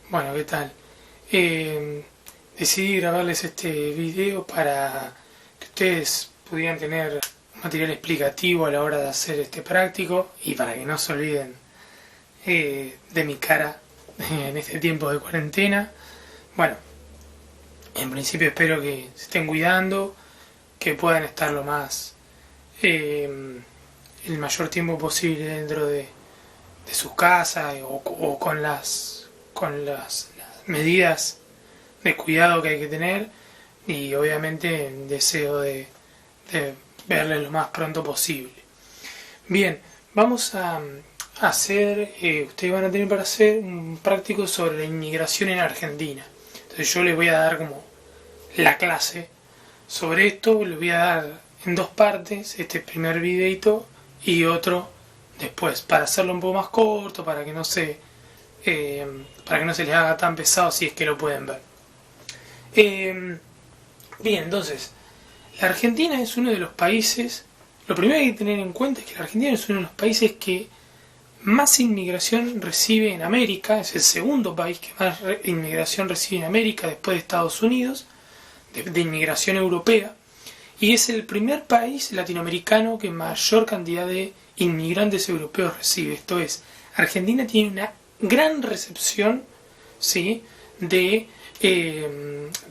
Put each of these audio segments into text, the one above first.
Bueno, ¿qué tal? Eh, Decidí grabarles este video para que ustedes pudieran tener material explicativo a la hora de hacer este práctico y para que no se olviden de mi cara en este tiempo de cuarentena. Bueno, en principio espero que se estén cuidando, que puedan estar lo más, el mayor tiempo posible dentro de sus casas o con las medidas de cuidado que hay que tener y obviamente el deseo de verles lo más pronto posible. Bien, vamos a hacer, ustedes van a tener para hacer un práctico sobre la inmigración en Argentina. Entonces yo les voy a dar como la clase sobre esto, les voy a dar en dos partes, este primer videito y otro después, para hacerlo un poco más corto, para que no se les haga tan pesado si es que lo pueden ver. Bien, entonces, la Argentina es uno de los países, lo primero que hay que tener en cuenta es que la Argentina es uno de los países que más inmigración recibe en América, es el segundo país que más inmigración recibe en América después de Estados Unidos, de inmigración europea, y es el primer país latinoamericano que mayor cantidad de inmigrantes europeos recibe. Esto es, Argentina tiene una gran recepción, ¿sí?, de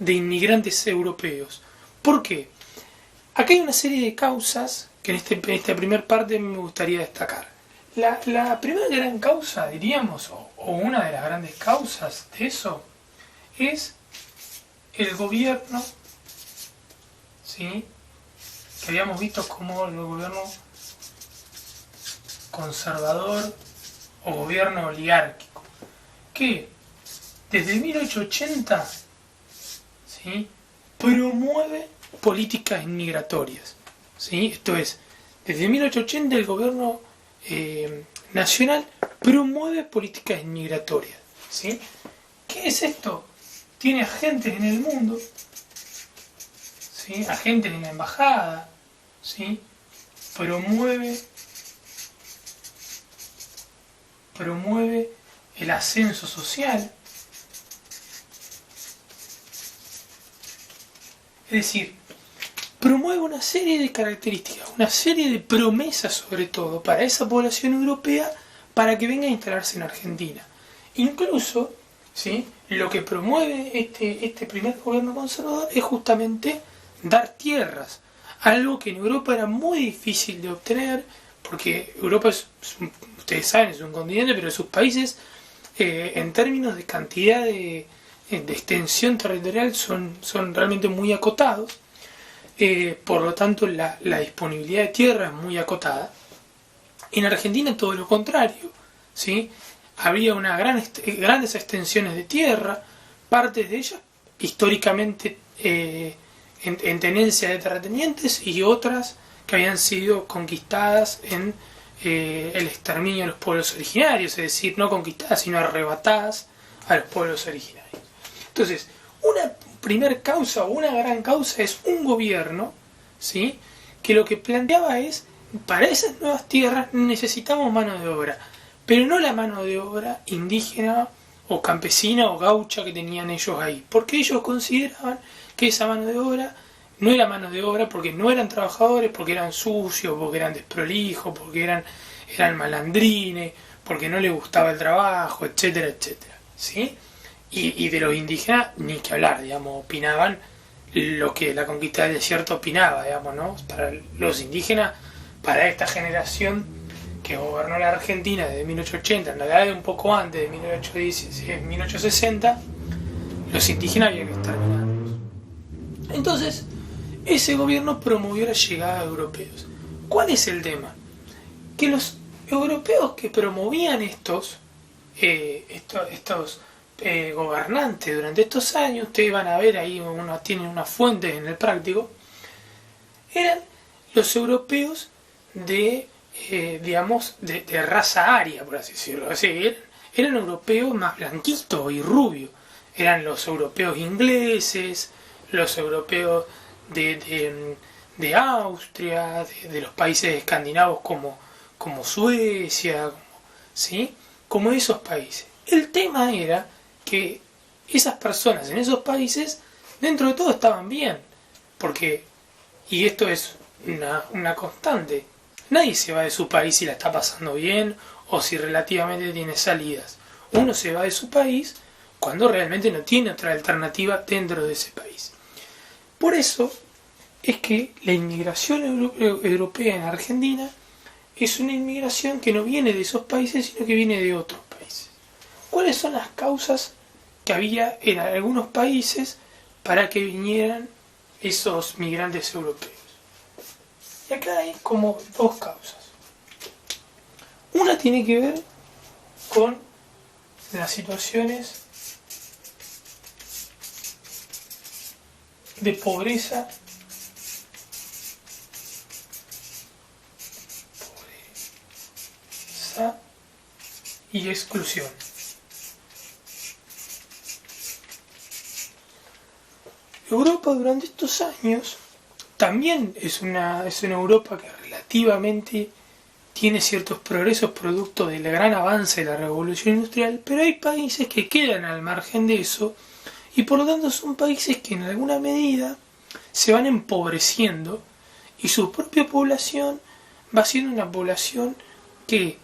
inmigrantes europeos. ¿Por qué? Acá hay una serie de causas que en esta primera parte me gustaría destacar. La primera gran causa, diríamos, o una de las grandes causas de eso, es el gobierno, ¿sí?, que habíamos visto como el gobierno conservador o gobierno oligárquico, que desde 1880, ¿sí?, promueve políticas inmigratorias, ¿sí? Esto es, desde 1880 el gobierno nacional promueve políticas inmigratorias, ¿sí? ¿Qué es esto? Tiene agentes en el mundo, ¿sí?, agentes en la embajada, ¿sí?, promueve el ascenso social. Es decir, promueve una serie de características, una serie de promesas sobre todo para esa población europea para que venga a instalarse en Argentina. Incluso, ¿sí?, lo que promueve este primer gobierno conservador es justamente dar tierras, algo que en Europa era muy difícil de obtener, porque Europa ustedes saben, es un continente, pero sus países, en términos de cantidad de extensión territorial, son realmente muy acotados. Por lo tanto, la disponibilidad de tierra es muy acotada. En Argentina todo lo contrario, ¿sí? Había grandes extensiones de tierra, partes de ellas históricamente en tenencia de terratenientes y otras que habían sido conquistadas en el exterminio de los pueblos originarios, es decir, no conquistadas sino arrebatadas a los pueblos originarios. Entonces, una primer causa o una gran causa es un gobierno, ¿sí?, que lo que planteaba es, para esas nuevas tierras necesitamos mano de obra, pero no la mano de obra indígena o campesina o gaucha que tenían ellos ahí, porque ellos consideraban que esa mano de obra no era mano de obra porque no eran trabajadores, porque eran sucios, porque eran desprolijos, porque eran malandrines, porque no les gustaba el trabajo, etcétera, etcétera, ¿sí? Y de los indígenas ni que hablar, digamos, opinaban lo que la conquista del desierto opinaba, digamos, ¿no? Para los indígenas, para esta generación que gobernó la Argentina desde 1880, en realidad un poco antes de 1860, los indígenas había que exterminarlos. Entonces, ese gobierno promovió la llegada de europeos. ¿Cuál es el tema? Que los europeos que promovían estos gobernantes durante estos años, ustedes van a ver ahí, tienen unas fuentes en el práctico, eran los europeos digamos, de raza aria, por así decirlo. Es decir, eran europeos más blanquitos y rubios. Eran los europeos ingleses, los europeos de Austria, de los países escandinavos como Suecia, ¿sí?, como esos países. El tema era que esas personas en esos países, dentro de todo, estaban bien. Porque, y esto es una constante, nadie se va de su país si la está pasando bien o si relativamente tiene salidas. Uno se va de su país cuando realmente no tiene otra alternativa dentro de ese país. Por eso es que la inmigración europea en Argentina es una inmigración que no viene de esos países, sino que viene de otros países. ¿Cuáles son las causas que había en algunos países para que vinieran esos migrantes europeos? Y acá hay como dos causas. Una tiene que ver con las situaciones de pobreza y exclusión. Europa durante estos años también es una Europa que relativamente tiene ciertos progresos producto del gran avance de la revolución industrial, pero hay países que quedan al margen de eso y por lo tanto son países que en alguna medida se van empobreciendo y su propia población va siendo una población que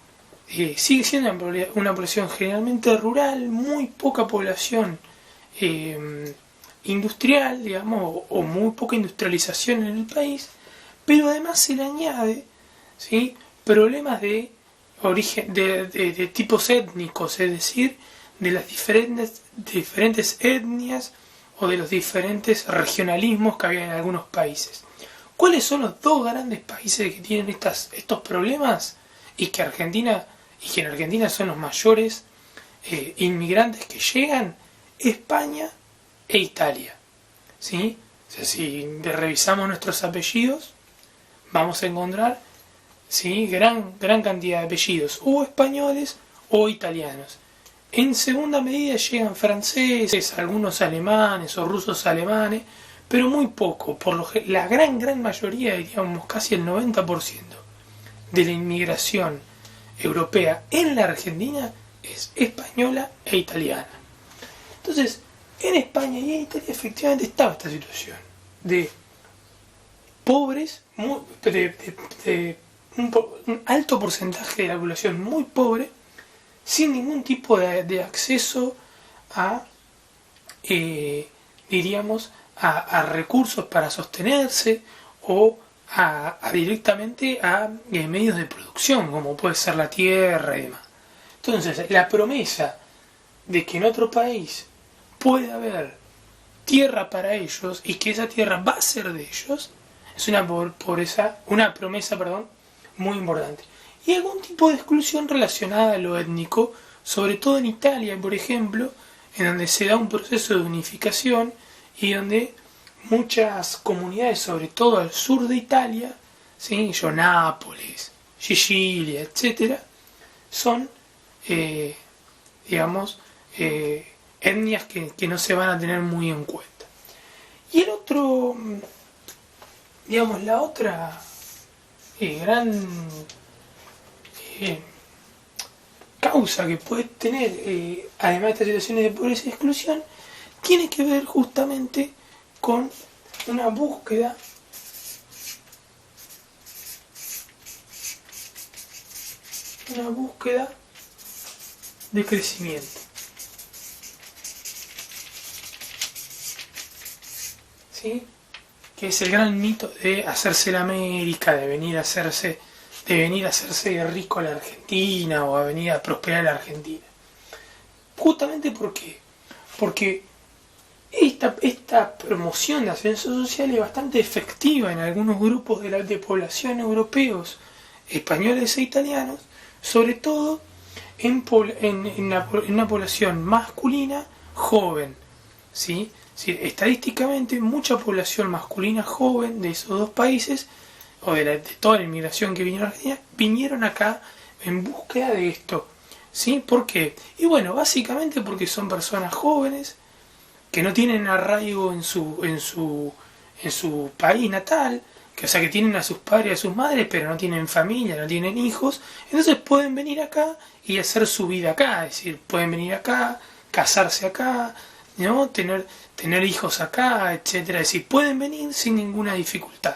sigue siendo una población generalmente rural, muy poca población industrial, digamos, o muy poca industrialización en el país, pero además se le añade, ¿sí?, problemas de origen, de tipos étnicos, es decir, de las diferentes etnias o de los diferentes regionalismos que había en algunos países. ¿Cuáles son los dos grandes países que tienen estos problemas y que en Argentina son los mayores inmigrantes que llegan? España e Italia, ¿sí? O sea, si revisamos nuestros apellidos, vamos a encontrar, ¿sí?, gran cantidad de apellidos, o españoles o italianos. En segunda medida llegan franceses, algunos alemanes o rusos alemanes, pero muy poco. La gran mayoría, diríamos casi el 90% de la inmigración europea en la Argentina es española e italiana. Entonces, en España y en Italia efectivamente estaba esta situación de pobres, de un alto porcentaje de la población muy pobre, sin ningún tipo de acceso a, diríamos, a recursos para sostenerse o directamente a medios de producción, como puede ser la tierra y demás. Entonces, la promesa de que en otro país puede haber tierra para ellos y que esa tierra va a ser de ellos, es una promesa muy importante. Y algún tipo de exclusión relacionada a lo étnico, sobre todo en Italia, por ejemplo, en donde se da un proceso de unificación y donde muchas comunidades, sobre todo al sur de Italia, ¿sí?, Nápoles, Sicilia, etc., son, etnias que no se van a tener muy en cuenta. Y la otra gran causa que puede tener, además de estas situaciones de pobreza y exclusión, tiene que ver justamente con una búsqueda de crecimiento. ¿Sí? Que es el gran mito de hacerse la América, de venir a hacerse rico a la Argentina o a venir a prosperar a la Argentina. Justamente ¿por qué? Porque esta promoción de ascenso social es bastante efectiva en algunos grupos de población europeos, españoles e italianos, sobre todo en una población masculina joven, ¿sí? Sí, estadísticamente mucha población masculina joven de esos dos países, o de toda la inmigración que vinieron a Argentina, vinieron acá en búsqueda de esto, ¿sí? ¿Por qué? Y bueno, básicamente porque son personas jóvenes que no tienen arraigo en su país natal, que tienen a sus padres y a sus madres, pero no tienen familia, no tienen hijos, entonces pueden venir acá y hacer su vida acá, es decir, pueden venir acá, casarse acá, ¿no? Tener hijos acá, etcétera. Es decir, pueden venir sin ninguna dificultad.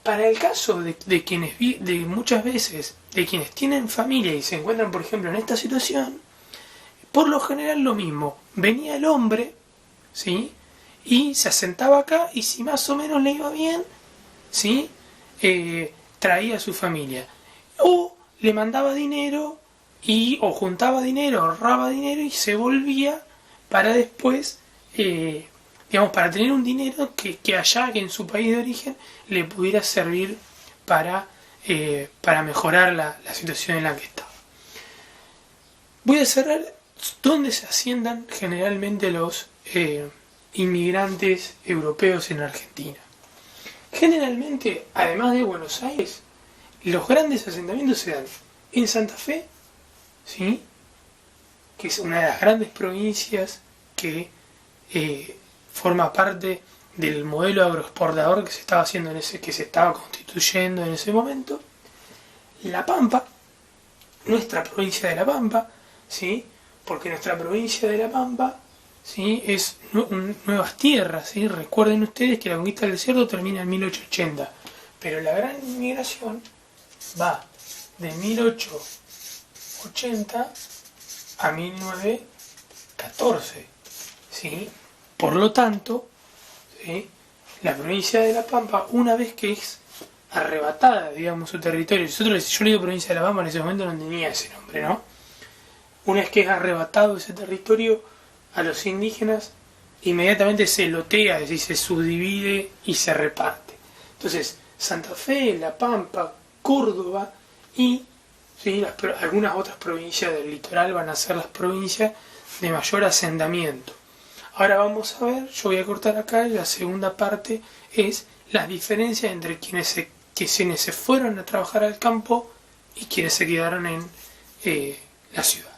Para el caso de quienes de muchas veces de quienes tienen familia y se encuentran, por ejemplo, en esta situación, por lo general lo mismo. Venía el hombre, ¿sí? Y se asentaba acá y si más o menos le iba bien, ¿sí? Traía a su familia. O le mandaba dinero o juntaba dinero, ahorraba dinero y se volvía para después, para tener un dinero que allá, que en su país de origen, le pudiera servir para mejorar la situación en la que estaba. Voy a cerrar donde se asientan generalmente los inmigrantes europeos en Argentina. Generalmente, además de Buenos Aires, los grandes asentamientos se dan en Santa Fe, ¿sí? Que es una de las grandes provincias que forma parte del modelo agroexportador que se estaba haciendo que se estaba constituyendo en ese momento. La Pampa, nuestra provincia de La Pampa, ¿sí? Porque nuestra provincia de La Pampa, ¿sí? Es nuevas tierras, ¿sí? Recuerden ustedes que la conquista del desierto termina en 1880, pero la gran inmigración va de 1880 a 1914, ¿sí? Por lo tanto, ¿sí? La provincia de La Pampa, una vez que es arrebatada, digamos, su territorio, yo le digo provincia de La Pampa, en ese momento no tenía ese nombre, ¿no? Una vez que es arrebatado ese territorio a los indígenas, inmediatamente se lotea, es decir, se subdivide y se reparte. Entonces, Santa Fe, La Pampa, Córdoba y, ¿sí? algunas otras provincias del litoral van a ser las provincias de mayor asentamiento. Ahora vamos a ver, yo voy a cortar acá, la segunda parte es las diferencias entre quienes se fueron a trabajar al campo y quienes se quedaron en la ciudad.